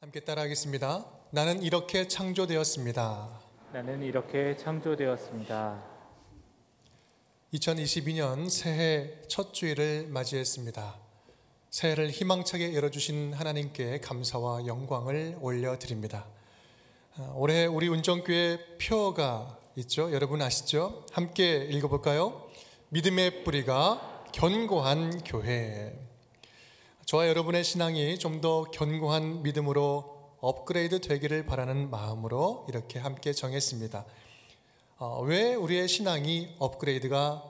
함께 따라하겠습니다. 나는 이렇게 창조되었습니다. 나는 이렇게 창조되었습니다. 2022년 새해 첫 주일을 맞이했습니다. 새해를 희망차게 열어주신 하나님께 감사와 영광을 올려드립니다. 올해 우리 운정교회 표어가 있죠. 여러분 아시죠? 함께 읽어볼까요? 믿음의 뿌리가 견고한 교회. 저와 여러분의 신앙이 좀 더 견고한 믿음으로 업그레이드 되기를 바라는 마음으로 이렇게 함께 정했습니다. 왜 우리의 신앙이 업그레이드가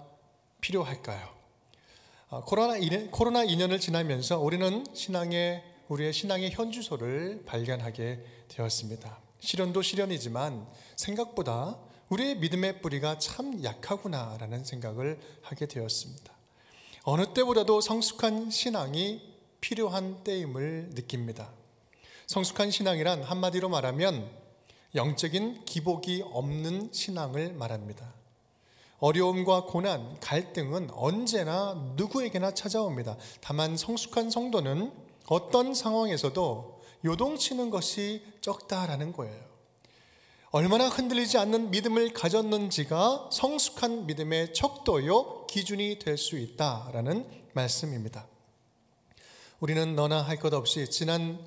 필요할까요? 코로나 2년을 지나면서 우리는 우리의 신앙의 현주소를 발견하게 되었습니다. 시련도 시련이지만 생각보다 우리의 믿음의 뿌리가 참 약하구나라는 생각을 하게 되었습니다. 어느 때보다도 성숙한 신앙이 필요한 때임을 느낍니다. 성숙한 신앙이란 한마디로 말하면 영적인 기복이 없는 신앙을 말합니다. 어려움과 고난, 갈등은 언제나 누구에게나 찾아옵니다. 다만 성숙한 성도는 어떤 상황에서도 요동치는 것이 적다라는 거예요. 얼마나 흔들리지 않는 믿음을 가졌는지가 성숙한 믿음의 척도요 기준이 될 수 있다라는 말씀입니다. 우리는 너나 할 것 없이 지난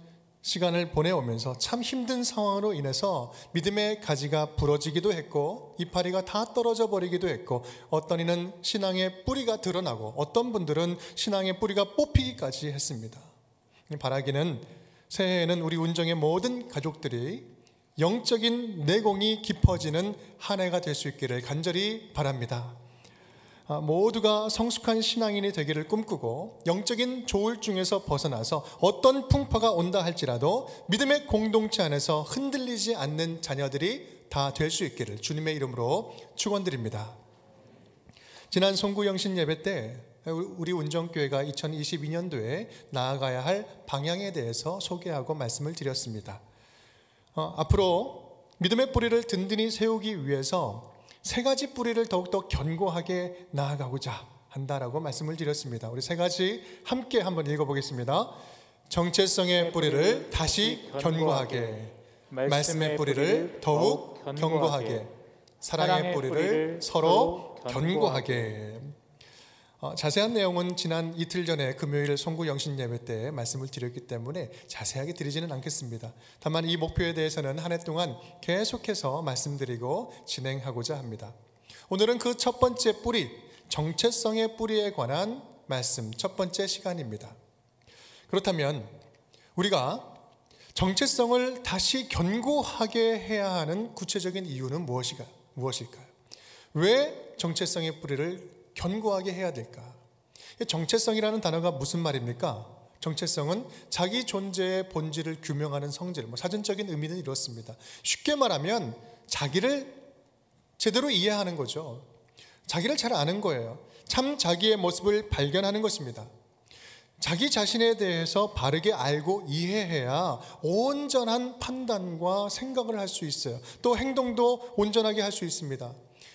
시간을 보내오면서 참 힘든 상황으로 인해서 믿음의 가지가 부러지기도 했고 이파리가 다 떨어져 버리기도 했고 어떤 이는 신앙의 뿌리가 드러나고 어떤 분들은 신앙의 뿌리가 뽑히기까지 했습니다. 바라기는 새해에는 우리 운정의 모든 가족들이 영적인 내공이 깊어지는 한 해가 될 수 있기를 간절히 바랍니다. 모두가 성숙한 신앙인이 되기를 꿈꾸고 영적인 조울증에서 벗어나서 어떤 풍파가 온다 할지라도 믿음의 공동체 안에서 흔들리지 않는 자녀들이 다 될 수 있기를 주님의 이름으로 축원드립니다. 지난 송구영신 예배 때 우리 운정교회가 2022년도에 나아가야 할 방향에 대해서 소개하고 말씀을 드렸습니다. 앞으로 믿음의 뿌리를 든든히 세우기 위해서 세 가지 뿌리를 더욱더 견고하게 나아가고자 한다라고 말씀을 드렸습니다. 우리 세 가지 함께 한번 읽어보겠습니다. 정체성의 뿌리를 다시 견고하게, 말씀의 뿌리를 더욱 견고하게, 사랑의 뿌리를 서로 견고하게. 자세한 내용은 지난 이틀 전에 금요일 송구영신 예배 때 말씀을 드렸기 때문에 자세하게 드리지는 않겠습니다. 다만 이 목표에 대해서는 한 해 동안 계속해서 말씀드리고 진행하고자 합니다. 오늘은 그 첫 번째 뿌리, 정체성의 뿌리에 관한 말씀, 첫 번째 시간입니다. 그렇다면 우리가 정체성을 다시 견고하게 해야 하는 구체적인 이유는 무엇일까요? 왜 정체성의 뿌리를 견고하게 해야 될까? 정체성이라는 단어가 무슨 말입니까? 정체성은 자기 존재의 본질을 규명하는 성질, 사전적인 의미는 이렇습니다. 쉽게 말하면 자기를 제대로 이해하는 거죠. 자기를 잘 아는 거예요. 참 자기의 모습을 발견하는 것입니다. 자기 자신에 대해서 바르게 알고 이해해야 온전한 판단과 생각을 할 수 있어요. 또 행동도 온전하게 할 수 있습니다.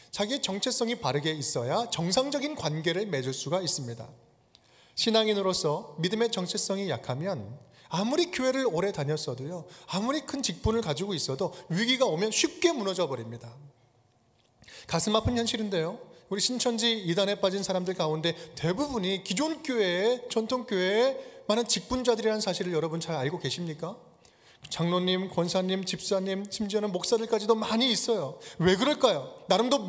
자기의 정체성이 바르게 있어야 정상적인 관계를 맺을 수가 있습니다. 신앙인으로서 믿음의 정체성이 약하면 아무리 교회를 오래 다녔어도요, 아무리 큰 직분을 가지고 있어도 위기가 오면 쉽게 무너져 버립니다. 가슴 아픈 현실인데요, 우리 신천지 이단에 빠진 사람들 가운데 대부분이 기존 교회의 전통교회의 많은 직분자들이라는 사실을 여러분 잘 알고 계십니까? 장로님, 권사님, 집사님, 심지어는 목사들까지도 많이 있어요. 왜 그럴까요? 나름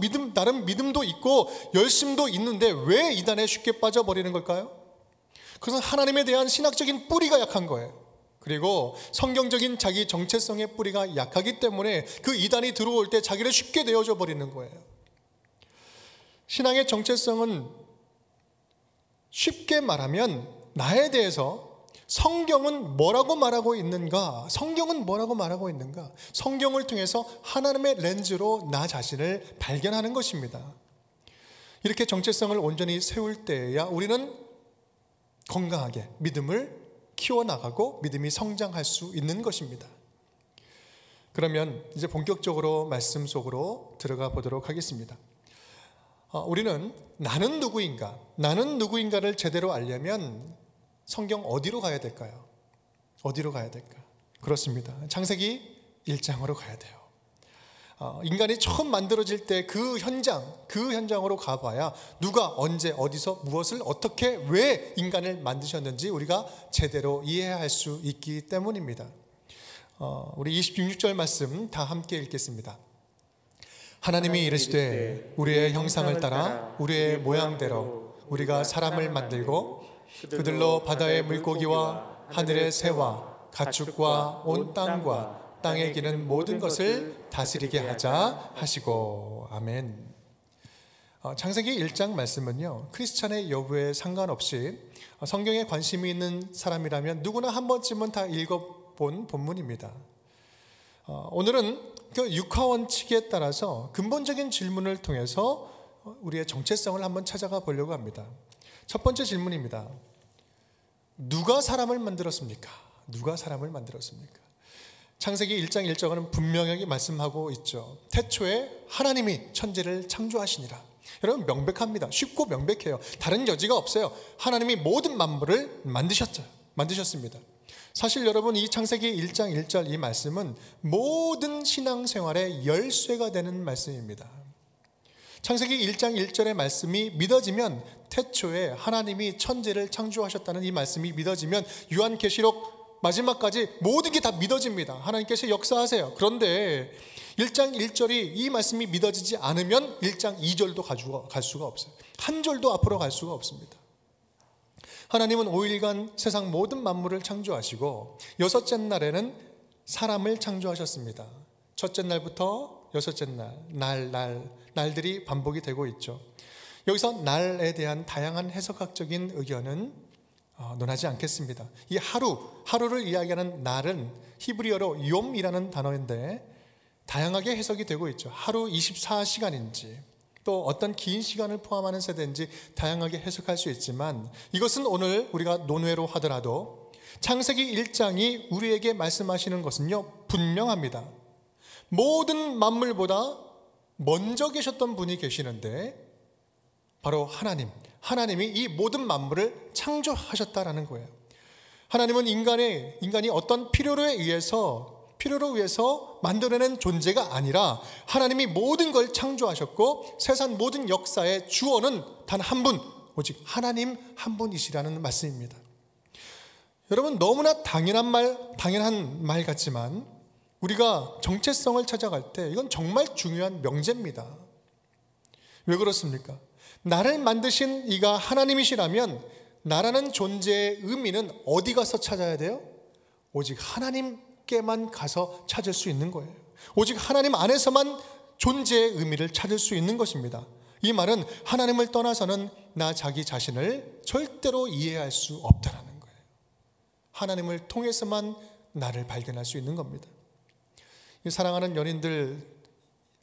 믿음도 있고 열심도 있는데 왜 이단에 쉽게 빠져버리는 걸까요? 그것은 하나님에 대한 신학적인 뿌리가 약한 거예요. 그리고 성경적인 자기 정체성의 뿌리가 약하기 때문에 그 이단이 들어올 때 자기를 쉽게 내어줘 버리는 거예요. 신앙의 정체성은 쉽게 말하면 나에 대해서 성경은 뭐라고 말하고 있는가? 성경을 통해서 하나님의 렌즈로 나 자신을 발견하는 것입니다. 이렇게 정체성을 온전히 세울 때야 우리는 건강하게 믿음을 키워나가고 믿음이 성장할 수 있는 것입니다. 그러면 이제 본격적으로 말씀 속으로 들어가 보도록 하겠습니다. 우리는 나는 누구인가를 제대로 알려면 성경 어디로 가야 될까요? 어디로 가야 될까? 그렇습니다. 창세기 1장으로 가야 돼요. 인간이 처음 만들어질 때 그 현장으로 가봐야 누가 언제 어디서 무엇을 어떻게 왜 인간을 만드셨는지 우리가 제대로 이해할 수 있기 때문입니다. 우리 26절 말씀 다 함께 읽겠습니다. 하나님이 이르시되 우리의 형상을 따라 우리의 모양대로 우리가 사람을 만들고 그들로 바다의 물고기와 하늘의 새와 가축과 온 땅과 땅에 기는 모든 것을 다스리게 하자 하시고. 아멘. 창세기 1장 말씀은요, 크리스찬의 여부에 상관없이 성경에 관심이 있는 사람이라면 누구나 한 번쯤은 다 읽어본 본문입니다. 오늘은 그 육하원칙에 따라서 근본적인 질문을 통해서 우리의 정체성을 한번 찾아가 보려고 합니다. 첫 번째 질문입니다. 누가 사람을 만들었습니까? 누가 사람을 만들었습니까? 창세기 1장 1절은 분명하게 말씀하고 있죠. 태초에 하나님이 천지를 창조하시니라. 여러분, 명백합니다. 쉽고 명백해요. 다른 여지가 없어요. 하나님이 모든 만물을 만드셨습니다. 사실 여러분, 이 창세기 1장 1절 이 말씀은 모든 신앙생활의 열쇠가 되는 말씀입니다. 창세기 1장 1절의 말씀이 믿어지면, 태초에 하나님이 천지를 창조하셨다는 이 말씀이 믿어지면 요한계시록 마지막까지 모든 게 다 믿어집니다. 하나님께서 역사하세요. 그런데 1장 1절이 이 말씀이 믿어지지 않으면 1장 2절도 갈 수가 없어요. 한 절도 앞으로 갈 수가 없습니다. 하나님은 5일간 세상 모든 만물을 창조하시고 여섯째 날에는 사람을 창조하셨습니다. 첫째 날부터 여섯째 날들이 반복이 되고 있죠. 여기서 날에 대한 다양한 해석학적인 의견은 논하지 않겠습니다. 이 하루를 이야기하는 날은 히브리어로 욤이라는 단어인데 다양하게 해석이 되고 있죠. 하루 24시간인지 또 어떤 긴 시간을 포함하는 세대인지 다양하게 해석할 수 있지만, 이것은 오늘 우리가 논외로 하더라도 창세기 1장이 우리에게 말씀하시는 것은요, 분명합니다. 모든 만물보다 먼저 계셨던 분이 계시는데 바로 하나님이 이 모든 만물을 창조하셨다라는 거예요. 하나님은 인간이 어떤 필요로 위해서 만들어낸 존재가 아니라 하나님이 모든 걸 창조하셨고 세상 모든 역사의 주어는 단 한 분, 오직 하나님 한 분이시라는 말씀입니다. 여러분, 너무나 당연한 말 같지만 우리가 정체성을 찾아갈 때 이건 정말 중요한 명제입니다. 왜 그렇습니까? 나를 만드신 이가 하나님이시라면 나라는 존재의 의미는 어디 가서 찾아야 돼요? 오직 하나님께만 가서 찾을 수 있는 거예요. 오직 하나님 안에서만 존재의 의미를 찾을 수 있는 것입니다. 이 말은 하나님을 떠나서는 나 자기 자신을 절대로 이해할 수 없다라는 거예요. 하나님을 통해서만 나를 발견할 수 있는 겁니다. 사랑하는 연인들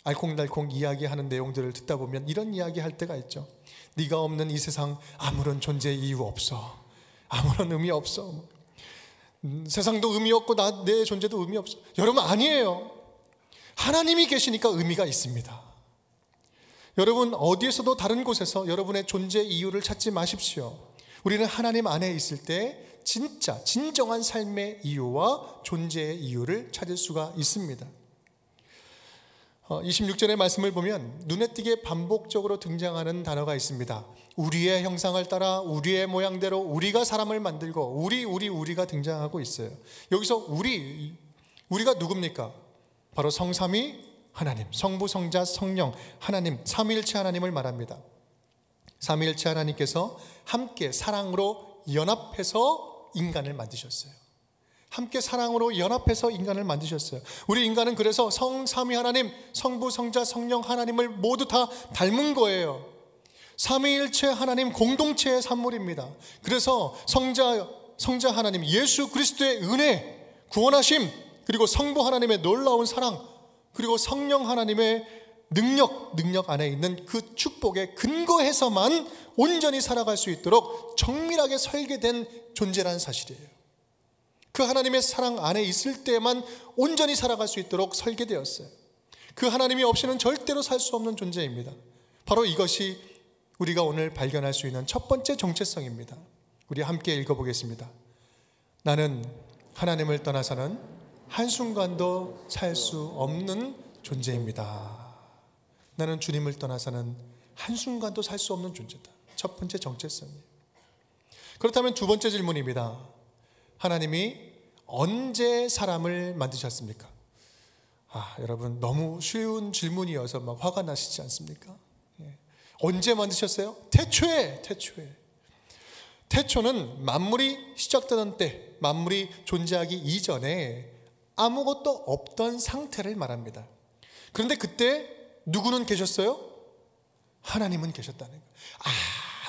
알콩달콩 이야기하는 내용들을 듣다 보면 이런 이야기 할 때가 있죠. 네가 없는 이 세상 아무런 존재의 이유 없어. 아무런 의미 없어. 세상도 의미 없고 내 존재도 의미 없어. 여러분, 아니에요. 하나님이 계시니까 의미가 있습니다. 여러분, 어디에서도 다른 곳에서 여러분의 존재 이유를 찾지 마십시오. 우리는 하나님 안에 있을 때 진정한 삶의 이유와 존재의 이유를 찾을 수가 있습니다. 26절의 말씀을 보면 눈에 띄게 반복적으로 등장하는 단어가 있습니다. 우리의 형상을 따라 우리의 모양대로 우리가 사람을 만들고 우리가 등장하고 있어요. 여기서 우리가 누굽니까? 바로 성삼위 하나님, 성부, 성자, 성령 하나님, 삼위일체 하나님을 말합니다. 삼위일체 하나님께서 함께 사랑으로 연합해서 인간을 만드셨어요. 함께 사랑으로 연합해서 인간을 만드셨어요. 우리 인간은 그래서 성삼위 하나님, 성부, 성자, 성령 하나님을 모두 다 닮은 거예요. 삼위일체 하나님 공동체의 산물입니다. 그래서 성자 하나님 예수 그리스도의 은혜, 구원하심, 그리고 성부 하나님의 놀라운 사랑, 그리고 성령 하나님의 능력 안에 있는 그 축복에 근거해서만 온전히 살아갈 수 있도록 정밀하게 설계된 존재라는 사실이에요. 그 하나님의 사랑 안에 있을 때만 온전히 살아갈 수 있도록 설계되었어요. 그 하나님이 없이는 절대로 살 수 없는 존재입니다. 바로 이것이 우리가 오늘 발견할 수 있는 첫 번째 정체성입니다. 우리 함께 읽어보겠습니다. 나는 하나님을 떠나서는 한순간도 살 수 없는 존재입니다. 나는 주님을 떠나서는 한순간도 살 수 없는 존재다. 첫 번째 정체성이에요. 그렇다면 두 번째 질문입니다. 하나님이 언제 사람을 만드셨습니까? 여러분 너무 쉬운 질문이어서 막 화가 나시지 않습니까? 언제 만드셨어요? 태초에. 태초는 만물이 시작되던 때, 만물이 존재하기 이전에 아무것도 없던 상태를 말합니다. 그런데 그때 누구는 계셨어요? 하나님은 계셨다는 거예요.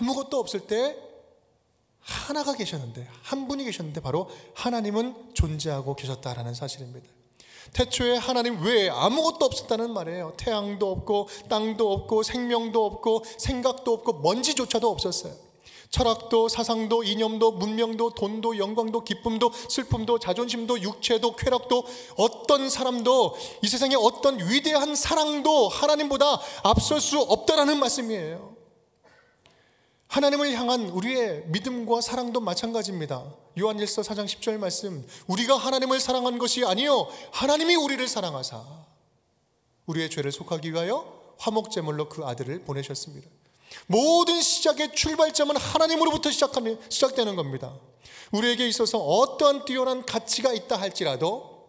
아무것도 없을 때 하나가 계셨는데, 한 분이 계셨는데 바로 하나님은 존재하고 계셨다라는 사실입니다. 태초에 하나님 외에 아무것도 없었다는 말이에요. 태양도 없고 땅도 없고 생명도 없고 생각도 없고 먼지조차도 없었어요. 철학도 사상도 이념도 문명도 돈도 영광도 기쁨도 슬픔도 자존심도 육체도 쾌락도 어떤 사람도 이 세상에 어떤 위대한 사랑도 하나님보다 앞설 수 없다라는 말씀이에요. 하나님을 향한 우리의 믿음과 사랑도 마찬가지입니다. 요한일서 4장 10절 말씀, 우리가 하나님을 사랑한 것이 아니요 하나님이 우리를 사랑하사 우리의 죄를 속하기 위하여 화목제물로 그 아들을 보내셨습니다. 모든 시작의 출발점은 하나님으로부터 시작되는 겁니다. 우리에게 있어서 어떠한 뛰어난 가치가 있다 할지라도,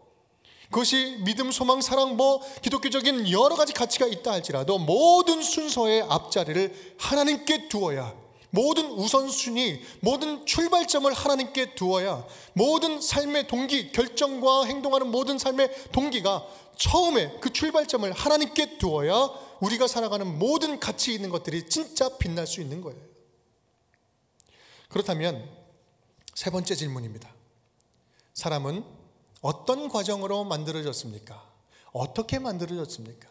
그것이 믿음, 소망, 사랑, 기독교적인 여러 가지 가치가 있다 할지라도 모든 순서의 앞자리를 하나님께 두어야, 모든 우선순위, 모든 출발점을 하나님께 두어야 모든 삶의 동기, 결정과 행동하는 모든 삶의 동기가 처음에 그 출발점을 하나님께 두어야 우리가 살아가는 모든 가치 있는 것들이 진짜 빛날 수 있는 거예요. 그렇다면 세 번째 질문입니다. 사람은 어떤 과정으로 만들어졌습니까? 어떻게 만들어졌습니까?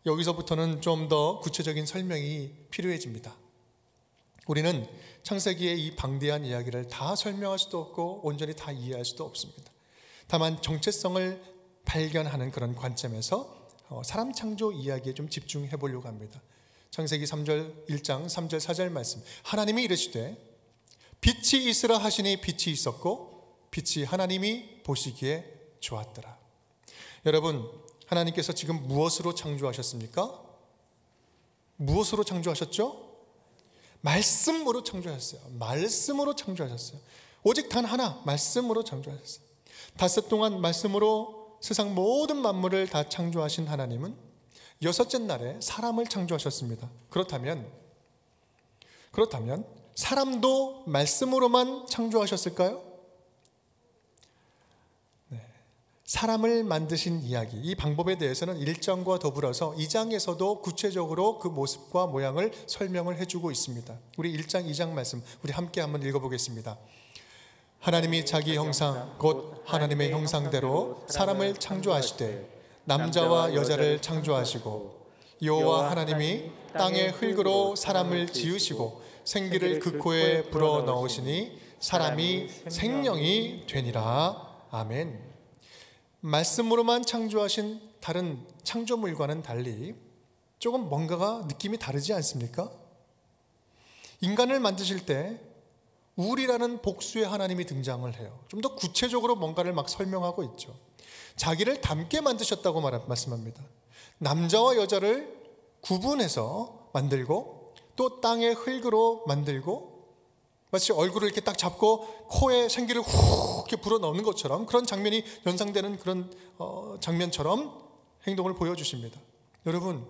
여기서부터는 좀 더 구체적인 설명이 필요해집니다. 우리는 창세기의 이 방대한 이야기를 다 설명할 수도 없고 온전히 다 이해할 수도 없습니다. 다만 정체성을 발견하는 그런 관점에서 사람 창조 이야기에 좀 집중해 보려고 합니다. 창세기 1장 3절 4절 말씀, 하나님이 이르시되 빛이 있으라 하시니 빛이 있었고 빛이 하나님이 보시기에 좋았더라. 여러분, 하나님께서 지금 무엇으로 창조하셨습니까? 무엇으로 창조하셨죠? 말씀으로 창조하셨어요. 말씀으로 창조하셨어요. 오직 단 하나, 말씀으로 창조하셨어요. 닷새 동안 말씀으로 세상 모든 만물을 다 창조하신 하나님은 여섯째 날에 사람을 창조하셨습니다. 그렇다면 사람도 말씀으로만 창조하셨을까요? 사람을 만드신 이야기, 이 방법에 대해서는 1장과 더불어서 2장에서도 구체적으로 그 모습과 모양을 설명을 해주고 있습니다. 우리 1장, 2장 말씀 우리 함께 한번 읽어보겠습니다. 하나님이 자기 형상 곧 하나님의 형상대로 사람을 창조하시되 남자와 여자를 창조하시고 여호와 하나님이 땅의 흙으로 사람을 지으시고 생기를 그 코에 불어넣으시니 사람이 생명이 되니라. 아멘. 말씀으로만 창조하신 다른 창조물과는 달리 조금 뭔가가 느낌이 다르지 않습니까? 인간을 만드실 때 우리라는 복수의 하나님이 등장을 해요. 좀 더 구체적으로 뭔가를 막 설명하고 있죠. 자기를 닮게 만드셨다고 말씀합니다. 남자와 여자를 구분해서 만들고 또 땅의 흙으로 만들고 마치 얼굴을 이렇게 딱 잡고 코에 생기를 훅 이렇게 불어넣는 것처럼 그런 장면이 연상되는 그런 장면처럼 행동을 보여주십니다. 여러분,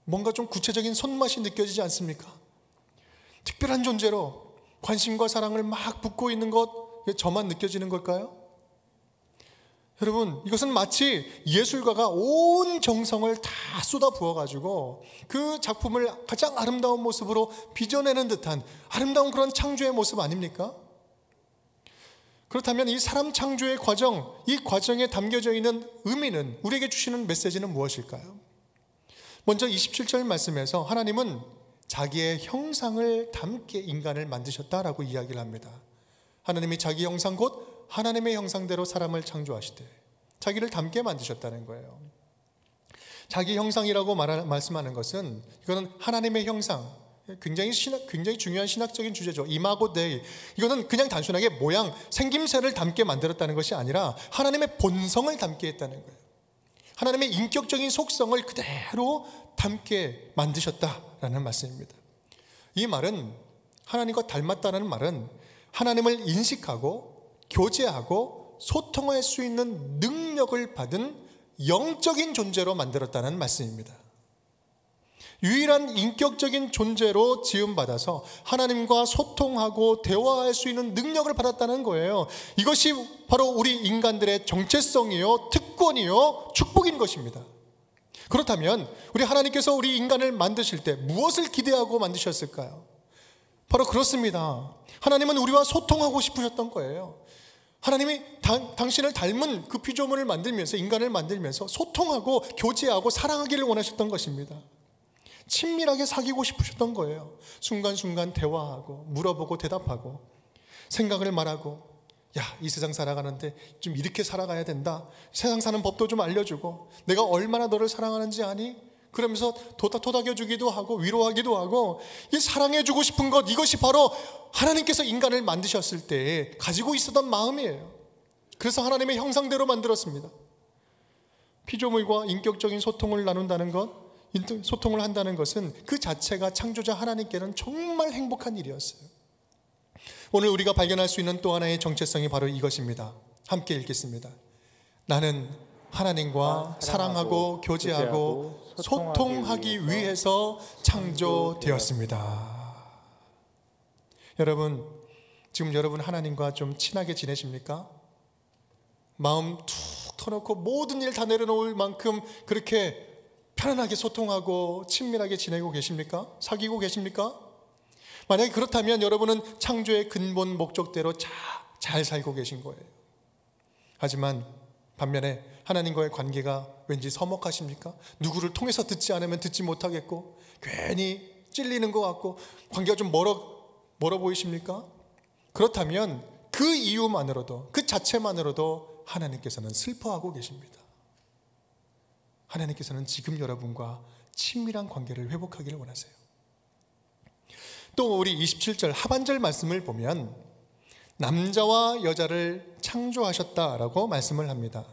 뭔가 좀 구체적인 손맛이 느껴지지 않습니까? 특별한 존재로 관심과 사랑을 막 붓고 있는 것, 저만 느껴지는 걸까요? 여러분, 이것은 마치 예술가가 온 정성을 다 쏟아 부어가지고 그 작품을 가장 아름다운 모습으로 빚어내는 듯한 아름다운 그런 창조의 모습 아닙니까? 그렇다면 이 사람 창조의 과정, 이 과정에 담겨져 있는 의미는, 우리에게 주시는 메시지는 무엇일까요? 먼저 27절 말씀에서 하나님은 자기의 형상을 담게 인간을 만드셨다라고 이야기를 합니다. 하나님이 자기 형상 곧 하나님의 형상대로 사람을 창조하시되 자기를 닮게 만드셨다는 거예요. 자기 형상이라고 말씀하는 것은 이거는 하나님의 형상, 굉장히 중요한 신학적인 주제죠. 이마고 데이. 이거는 그냥 단순하게 모양, 생김새를 닮게 만들었다는 것이 아니라 하나님의 본성을 닮게 했다는 거예요. 하나님의 인격적인 속성을 그대로 닮게 만드셨다라는 말씀입니다. 이 말은, 하나님과 닮았다는 말은 하나님을 인식하고 교제하고 소통할 수 있는 능력을 받은 영적인 존재로 만들었다는 말씀입니다. 유일한 인격적인 존재로 지음받아서 하나님과 소통하고 대화할 수 있는 능력을 받았다는 거예요. 이것이 바로 우리 인간들의 정체성이요, 특권이요, 축복인 것입니다. 그렇다면 우리 하나님께서 우리 인간을 만드실 때 무엇을 기대하고 만드셨을까요? 바로 그렇습니다. 하나님은 우리와 소통하고 싶으셨던 거예요. 하나님이 당신을 닮은 그 피조물을 만들면서, 인간을 만들면서 소통하고 교제하고 사랑하기를 원하셨던 것입니다. 친밀하게 사귀고 싶으셨던 거예요. 순간순간 대화하고 물어보고 대답하고 생각을 말하고, 야, 이 세상 살아가는데 좀 이렇게 살아가야 된다. 세상 사는 법도 좀 알려주고, 내가 얼마나 너를 사랑하는지 아니? 그러면서 토닥여주기도 하고 위로하기도 하고, 이 사랑해주고 싶은 것, 이것이 바로 하나님께서 인간을 만드셨을 때 가지고 있었던 마음이에요. 그래서 하나님의 형상대로 만들었습니다. 피조물과 인격적인 소통을 나눈다는 것, 소통을 한다는 것은 그 자체가 창조자 하나님께는 정말 행복한 일이었어요. 오늘 우리가 발견할 수 있는 또 하나의 정체성이 바로 이것입니다. 함께 읽겠습니다. 나는 하나님과 사랑하고 교제하고 소통하기 위해서 창조되었습니다. 여러분, 지금 여러분 하나님과 좀 친하게 지내십니까? 마음 툭 터놓고 모든 일 다 내려놓을 만큼 그렇게 편안하게 소통하고 친밀하게 지내고 계십니까? 사귀고 계십니까? 만약에 그렇다면 여러분은 창조의 근본 목적대로 잘 살고 계신 거예요. 하지만 반면에 하나님과의 관계가 왠지 서먹하십니까? 누구를 통해서 듣지 않으면 듣지 못하겠고, 괜히 찔리는 것 같고, 관계가 좀 멀어 보이십니까? 그렇다면 그 이유만으로도, 그 자체만으로도 하나님께서는 슬퍼하고 계십니다. 하나님께서는 지금 여러분과 친밀한 관계를 회복하기를 원하세요. 또 우리 27절 하반절 말씀을 보면 남자와 여자를 창조하셨다라고 말씀을 합니다.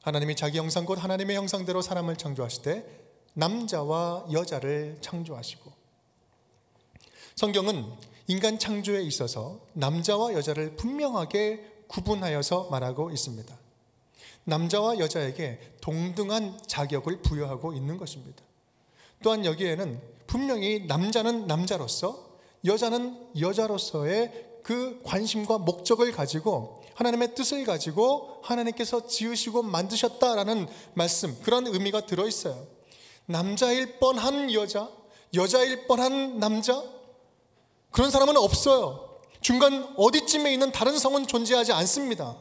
하나님이 자기 형상 곧 하나님의 형상대로 사람을 창조하실 때 남자와 여자를 창조하시고, 성경은 인간 창조에 있어서 남자와 여자를 분명하게 구분하여서 말하고 있습니다. 남자와 여자에게 동등한 자격을 부여하고 있는 것입니다. 또한 여기에는 분명히 남자는 남자로서, 여자는 여자로서의 그 관심과 목적을 가지고 하나님의 뜻을 가지고 하나님께서 지으시고 만드셨다라는 말씀, 그런 의미가 들어있어요. 남자일 뻔한 여자, 여자일 뻔한 남자, 그런 사람은 없어요. 중간 어디쯤에 있는 다른 성은 존재하지 않습니다.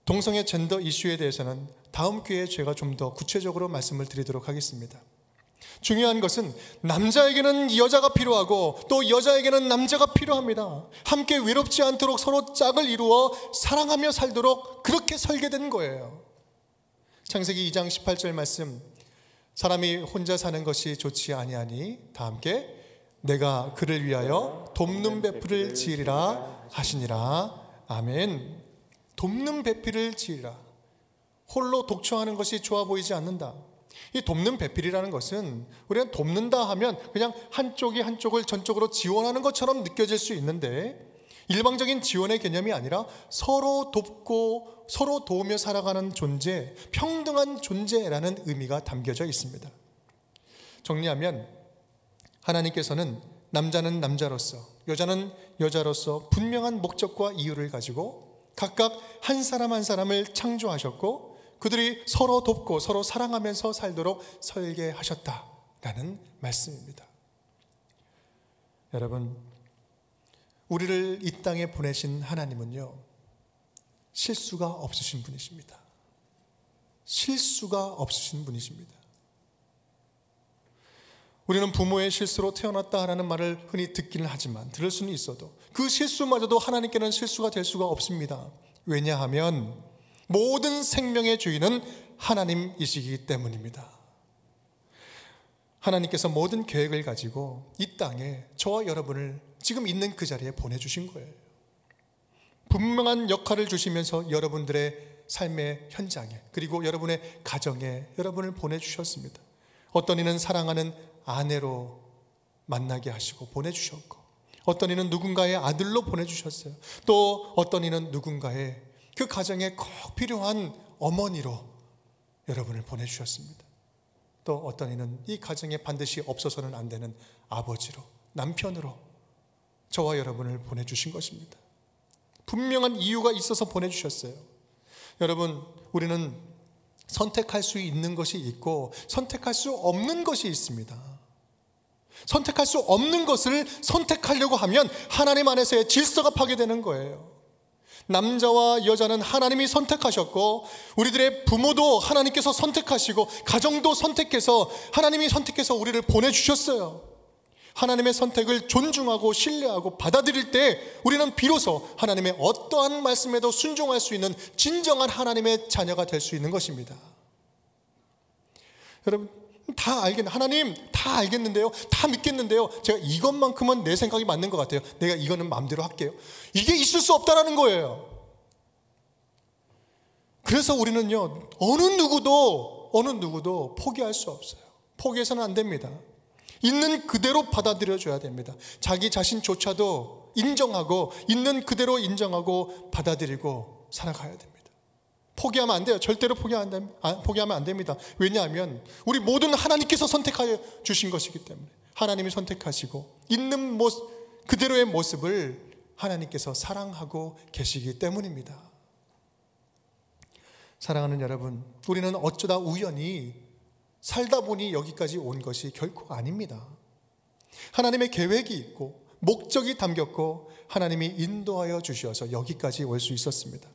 동성애 젠더 이슈에 대해서는 다음 기회에 제가 좀 더 구체적으로 말씀을 드리도록 하겠습니다. 중요한 것은 남자에게는 여자가 필요하고 또 여자에게는 남자가 필요합니다. 함께 외롭지 않도록 서로 짝을 이루어 사랑하며 살도록 그렇게 설계된 거예요. 창세기 2장 18절 말씀, 사람이 혼자 사는 것이 좋지 아니하니 다 함께 내가 그를 위하여 돕는 배필을 지으리라 하시니라. 아멘. 돕는 배필을 지으라. 홀로 독초하는 것이 좋아 보이지 않는다. 이 돕는 배필이라는 것은 우리가 돕는다 하면 그냥 한쪽이 한쪽을 전적으로 지원하는 것처럼 느껴질 수 있는데, 일방적인 지원의 개념이 아니라 서로 돕고 서로 도우며 살아가는 존재, 평등한 존재라는 의미가 담겨져 있습니다. 정리하면 하나님께서는 남자는 남자로서, 여자는 여자로서 분명한 목적과 이유를 가지고 각각 한 사람 한 사람을 창조하셨고 그들이 서로 돕고 서로 사랑하면서 살도록 설계하셨다라는 말씀입니다. 여러분, 우리를 이 땅에 보내신 하나님은요, 실수가 없으신 분이십니다. 실수가 없으신 분이십니다. 우리는 부모의 실수로 태어났다라는 말을 흔히 듣기는 하지만, 들을 수는 있어도 그 실수마저도 하나님께는 실수가 될 수가 없습니다. 왜냐하면 모든 생명의 주인은 하나님이시기 때문입니다. 하나님께서 모든 계획을 가지고 이 땅에 저와 여러분을 지금 있는 그 자리에 보내주신 거예요. 분명한 역할을 주시면서 여러분들의 삶의 현장에, 그리고 여러분의 가정에 여러분을 보내주셨습니다. 어떤 이는 사랑하는 아내로 만나게 하시고 보내주셨고, 어떤 이는 누군가의 아들로 보내주셨어요. 또 어떤 이는 누군가의 그 가정에 꼭 필요한 어머니로 여러분을 보내주셨습니다. 또 어떤 이는 이 가정에 반드시 없어서는 안 되는 아버지로, 남편으로 저와 여러분을 보내주신 것입니다. 분명한 이유가 있어서 보내주셨어요. 여러분, 우리는 선택할 수 있는 것이 있고 선택할 수 없는 것이 있습니다. 선택할 수 없는 것을 선택하려고 하면 하나님 안에서의 질서가 파괴되는 거예요. 남자와 여자는 하나님이 선택하셨고, 우리들의 부모도 하나님께서 선택하시고, 가정도 선택해서 하나님이 선택해서 우리를 보내주셨어요. 하나님의 선택을 존중하고 신뢰하고 받아들일 때 우리는 비로소 하나님의 어떠한 말씀에도 순종할 수 있는 진정한 하나님의 자녀가 될 수 있는 것입니다. 여러분, 하나님 다 알겠는데요, 다 믿겠는데요, 제가 이것만큼은 내 생각이 맞는 것 같아요. 내가 이거는 마음대로 할게요. 이게 있을 수 없다라는 거예요. 그래서 우리는요, 어느 누구도 포기할 수 없어요. 포기해서는 안 됩니다. 있는 그대로 받아들여줘야 됩니다. 자기 자신조차도 인정하고, 있는 그대로 인정하고 받아들이고 살아가야 됩니다. 포기하면 안 돼요. 절대로 포기하면 안 됩니다. 왜냐하면 우리 모두는 하나님께서 선택하여 주신 것이기 때문에, 하나님이 선택하시고 있는 모습, 그대로의 모습을 하나님께서 사랑하고 계시기 때문입니다. 사랑하는 여러분, 우리는 어쩌다 우연히 살다 보니 여기까지 온 것이 결코 아닙니다. 하나님의 계획이 있고 목적이 담겼고 하나님이 인도하여 주셔서 여기까지 올 수 있었습니다.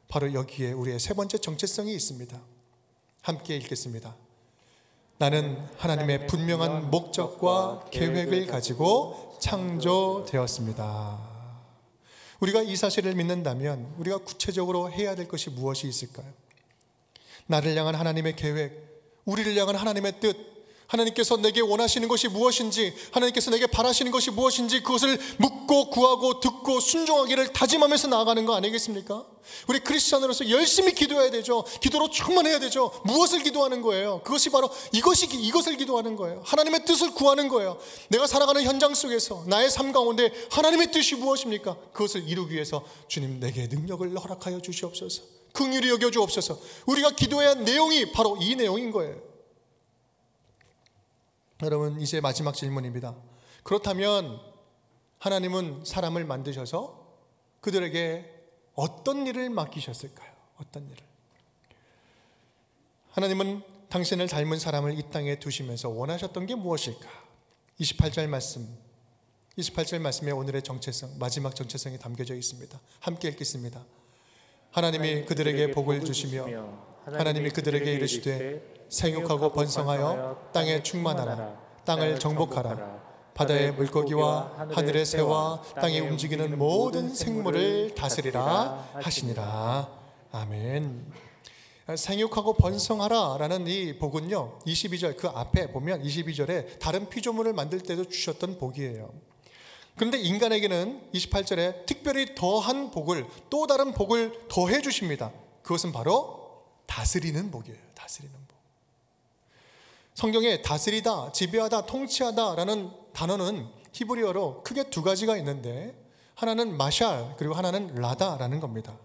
바로 여기에 우리의 세 번째 정체성이 있습니다. 함께 읽겠습니다. 나는 하나님의 분명한 목적과 계획을 가지고 창조되었습니다. 우리가 이 사실을 믿는다면 우리가 구체적으로 해야 될 것이 무엇이 있을까요? 나를 향한 하나님의 계획, 우리를 향한 하나님의 뜻, 하나님께서 내게 원하시는 것이 무엇인지, 하나님께서 내게 바라시는 것이 무엇인지, 그것을 묻고 구하고 듣고 순종하기를 다짐하면서 나아가는 거 아니겠습니까? 우리 크리스찬으로서 열심히 기도해야 되죠. 기도로 충만해야 되죠. 무엇을 기도하는 거예요? 그것이 바로 이것을 기도하는 거예요. 하나님의 뜻을 구하는 거예요. 내가 살아가는 현장 속에서 나의 삶 가운데 하나님의 뜻이 무엇입니까? 그것을 이루기 위해서 주님, 내게 능력을 허락하여 주시옵소서, 긍휼히 여겨 주옵소서. 우리가 기도해야 할 내용이 바로 이 내용인 거예요. 여러분, 이제 마지막 질문입니다. 그렇다면 하나님은 사람을 만드셔서 그들에게 어떤 일을 맡기셨을까요? 어떤 일을? 하나님은 당신을 닮은 사람을 이 땅에 두시면서 원하셨던 게 무엇일까? 28절 말씀에 오늘의 정체성, 마지막 정체성이 담겨져 있습니다. 함께 읽겠습니다. 하나님이 그들에게 복을 주시며 하나님이 그들에게 이르시되 생육하고 번성하여 땅에 충만하라. 땅을 정복하라. 바다의 물고기와 하늘의 새와 땅에 움직이는 모든 생물을 다스리라 하시니라. 아멘. 생육하고 번성하라 라는 이 복은요, 22절 그 앞에 보면 22절에 다른 피조물을 만들 때도 주셨던 복이에요. 그런데 인간에게는 28절에 특별히 더한 복을, 또 다른 복을 더해 주십니다. 그것은 바로 다스리는 복이에요. 다스리는 복. 성경에 다스리다, 지배하다, 통치하다 라는 단어는 히브리어로 크게 두 가지가 있는데, 하나는 마샬, 그리고 하나는 라다라는 겁니다.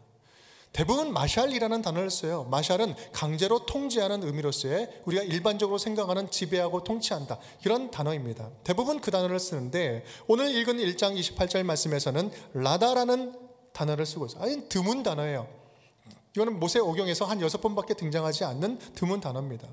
대부분 마샬이라는 단어를 써요. 마샬은 강제로 통제하는 의미로서의 우리가 일반적으로 생각하는 지배하고 통치한다, 이런 단어입니다. 대부분 그 단어를 쓰는데, 오늘 읽은 1장 28절 말씀에서는 라다라는 단어를 쓰고 있어요. 아니, 드문 단어예요. 이거는 모세오경에서 한 6번밖에 등장하지 않는 드문 단어입니다.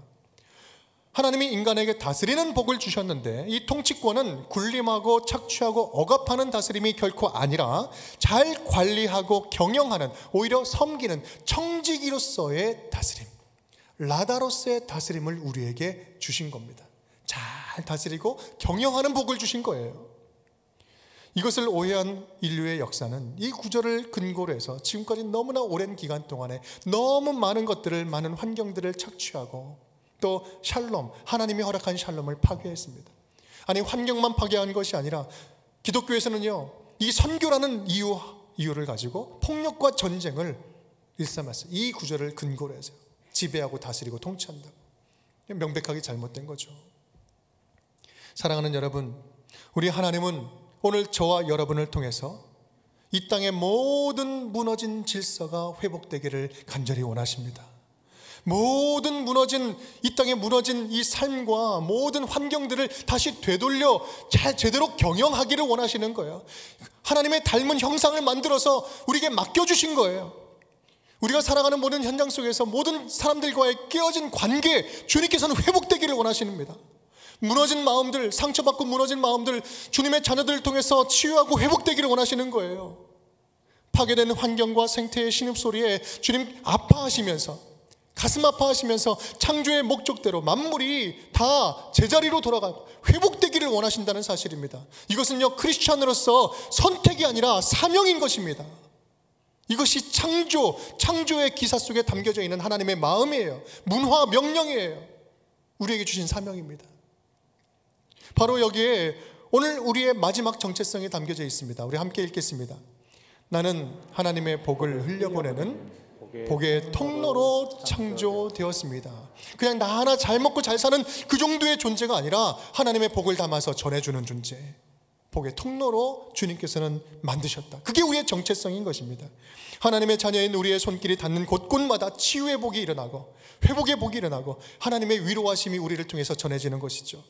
하나님이 인간에게 다스리는 복을 주셨는데, 이 통치권은 군림하고 착취하고 억압하는 다스림이 결코 아니라 잘 관리하고 경영하는, 오히려 섬기는 청지기로서의 다스림, 라다로서의 다스림을 우리에게 주신 겁니다. 잘 다스리고 경영하는 복을 주신 거예요. 이것을 오해한 인류의 역사는 이 구절을 근거로 해서 지금까지 너무나 오랜 기간 동안에 너무 많은 것들을, 많은 환경들을 착취하고 또 샬롬, 하나님이 허락한 샬롬을 파괴했습니다. 아니, 환경만 파괴한 것이 아니라 기독교에서는요, 이 선교라는 이유를 가지고 폭력과 전쟁을 일삼았어요. 이 구절을 근거로 해서 지배하고 다스리고 통치한다고. 명백하게 잘못된 거죠. 사랑하는 여러분, 우리 하나님은 오늘 저와 여러분을 통해서 이 땅의 모든 무너진 질서가 회복되기를 간절히 원하십니다. 모든 무너진, 이 땅에 무너진 이 삶과 모든 환경들을 다시 되돌려 잘 제대로 경영하기를 원하시는 거예요. 하나님의 닮은 형상을 만들어서 우리에게 맡겨주신 거예요. 우리가 살아가는 모든 현장 속에서 모든 사람들과의 깨어진 관계, 주님께서는 회복되기를 원하십니다. 무너진 마음들, 상처받고 무너진 마음들, 주님의 자녀들을 통해서 치유하고 회복되기를 원하시는 거예요. 파괴된 환경과 생태의 신음소리에 주님 아파하시면서, 가슴 아파하시면서 창조의 목적대로 만물이 다 제자리로 돌아가고 회복되기를 원하신다는 사실입니다. 이것은요, 크리스찬으로서 선택이 아니라 사명인 것입니다. 이것이 창조의 기사 속에 담겨져 있는 하나님의 마음이에요. 문화 명령이에요. 우리에게 주신 사명입니다. 바로 여기에 오늘 우리의 마지막 정체성이 담겨져 있습니다. 우리 함께 읽겠습니다. 나는 하나님의 복을 흘려보내는 복의 통로로 창조되었습니다. 그냥 나 하나 잘 먹고 잘 사는 그 정도의 존재가 아니라 하나님의 복을 담아서 전해주는 존재, 복의 통로로 주님께서는 만드셨다. 그게 우리의 정체성인 것입니다. 하나님의 자녀인 우리의 손길이 닿는 곳곳마다 치유의 복이 일어나고 회복의 복이 일어나고 하나님의 위로하심이 우리를 통해서 전해지는 것이죠.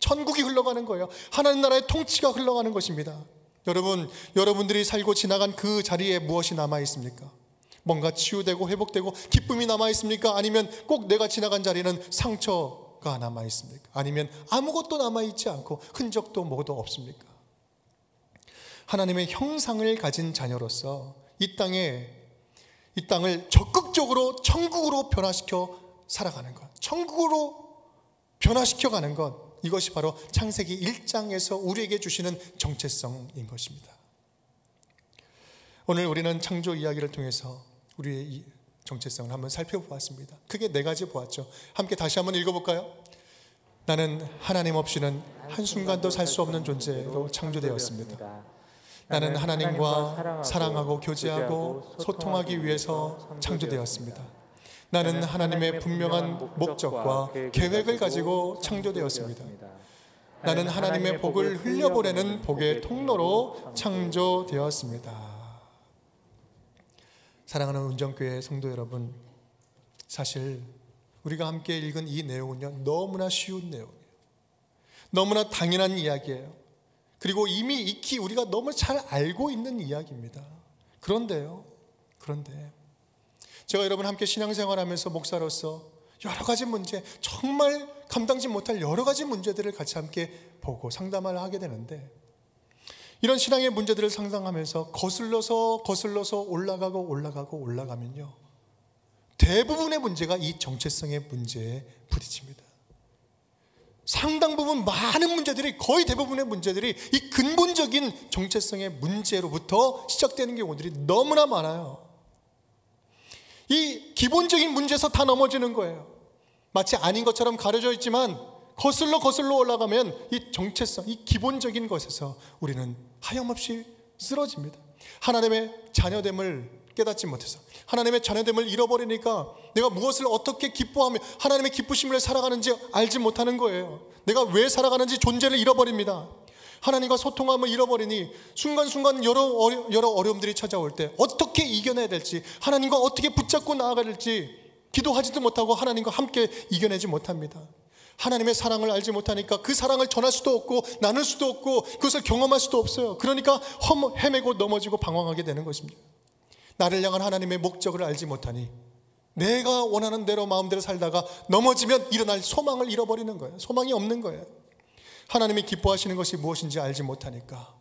천국이 흘러가는 거예요. 하나님 나라의 통치가 흘러가는 것입니다. 여러분들이 살고 지나간 그 자리에 무엇이 남아 있습니까? 뭔가 치유되고 회복되고 기쁨이 남아 있습니까? 아니면 꼭 내가 지나간 자리는 상처가 남아 있습니까? 아니면 아무것도 남아 있지 않고 흔적도 뭐도 없습니까? 하나님의 형상을 가진 자녀로서 이 땅을 적극적으로 천국으로 변화시켜 살아가는 것, 천국으로 변화시켜 가는 것, 이것이 바로 창세기 1장에서 우리에게 주시는 정체성인 것입니다. 오늘 우리는 창조 이야기를 통해서 우리의 이 정체성을 한번 살펴보았습니다. 크게 4가지 보았죠. 함께 다시 한번 읽어볼까요? 나는 하나님 없이는 한순간도 살 수 없는 존재로 창조되었습니다. 나는 하나님과 사랑하고 교제하고 소통하기 위해서 창조되었습니다. 나는 하나님의 분명한 목적과 계획을 가지고 창조되었습니다. 나는 하나님의 복을 흘려보내는 복의 통로로 창조되었습니다. 사랑하는 운정교회 성도 여러분, 사실 우리가 함께 읽은 이 내용은요, 너무나 쉬운 내용이에요. 너무나 당연한 이야기예요. 그리고 이미 익히 우리가 너무 잘 알고 있는 이야기입니다. 그런데 제가 여러분 함께 신앙생활하면서 목사로서 여러 가지 문제, 정말 감당지 못할 여러 가지 문제들을 같이 함께 보고 상담을 하게 되는데, 이런 신앙의 문제들을 상담하면서 거슬러서 올라가면요, 대부분의 문제가 이 정체성의 문제에 부딪힙니다. 상당 부분 많은 문제들이, 거의 대부분의 문제들이 이 근본적인 정체성의 문제로부터 시작되는 경우들이 너무나 많아요. 이 기본적인 문제에서 다 넘어지는 거예요. 마치 아닌 것처럼 가려져 있지만 거슬러 올라가면 이 정체성, 이 기본적인 것에서 우리는 하염없이 쓰러집니다. 하나님의 자녀됨을 깨닫지 못해서, 하나님의 자녀됨을 잃어버리니까 내가 무엇을 어떻게 기뻐하며 하나님의 기쁘심을 살아가는지 알지 못하는 거예요. 내가 왜 살아가는지 존재를 잃어버립니다. 하나님과 소통함을 잃어버리니 순간순간 여러 어려움들이 찾아올 때 어떻게 이겨내야 될지, 하나님과 어떻게 붙잡고 나아가야 될지 기도하지도 못하고 하나님과 함께 이겨내지 못합니다. 하나님의 사랑을 알지 못하니까 그 사랑을 전할 수도 없고 나눌 수도 없고 그것을 경험할 수도 없어요. 그러니까 헤매고 넘어지고 방황하게 되는 것입니다. 나를 향한 하나님의 목적을 알지 못하니 내가 원하는 대로 마음대로 살다가 넘어지면 일어날 소망을 잃어버리는 거예요. 소망이 없는 거예요. 하나님이 기뻐하시는 것이 무엇인지 알지 못하니까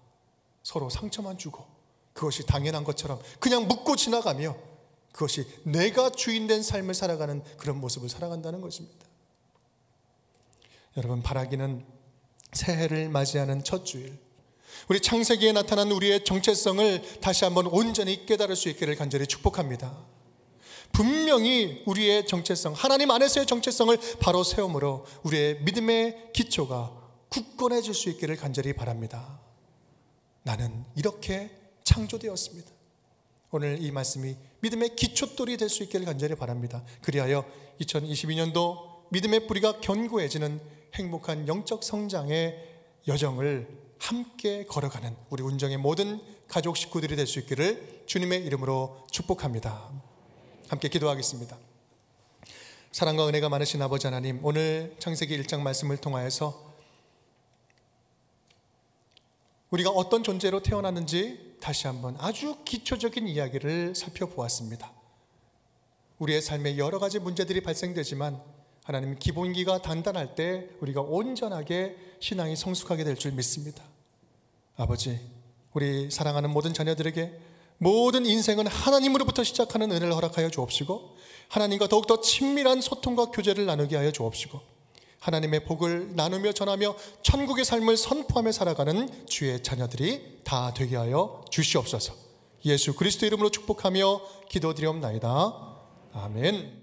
서로 상처만 주고 그것이 당연한 것처럼 그냥 묻고 지나가며 그것이 내가 주인된 삶을 살아가는 그런 모습을 살아간다는 것입니다. 여러분, 바라기는 새해를 맞이하는 첫 주일, 우리 창세기에 나타난 우리의 정체성을 다시 한번 온전히 깨달을 수 있기를 간절히 축복합니다. 분명히 우리의 정체성, 하나님 안에서의 정체성을 바로 세움으로 우리의 믿음의 기초가 굳건해질 수 있기를 간절히 바랍니다. 나는 이렇게 창조되었습니다. 오늘 이 말씀이 믿음의 기초돌이 될 수 있기를 간절히 바랍니다. 그리하여 2022년도 믿음의 뿌리가 견고해지는 행복한 영적 성장의 여정을 함께 걸어가는 우리 운정의 모든 가족 식구들이 될 수 있기를 주님의 이름으로 축복합니다. 함께 기도하겠습니다. 사랑과 은혜가 많으신 아버지 하나님, 오늘 창세기 1장 말씀을 통하여서 우리가 어떤 존재로 태어났는지 다시 한번 아주 기초적인 이야기를 살펴보았습니다. 우리의 삶에 여러 가지 문제들이 발생되지만 하나님, 기본기가 단단할 때 우리가 온전하게 신앙이 성숙하게 될 줄 믿습니다. 아버지, 우리 사랑하는 모든 자녀들에게 모든 인생은 하나님으로부터 시작하는 은혜를 허락하여 주옵시고, 하나님과 더욱더 친밀한 소통과 교제를 나누게 하여 주옵시고, 하나님의 복을 나누며 전하며 천국의 삶을 선포하며 살아가는 주의 자녀들이 다 되게 하여 주시옵소서. 예수 그리스도 이름으로 축복하며 기도드리옵나이다. 아멘.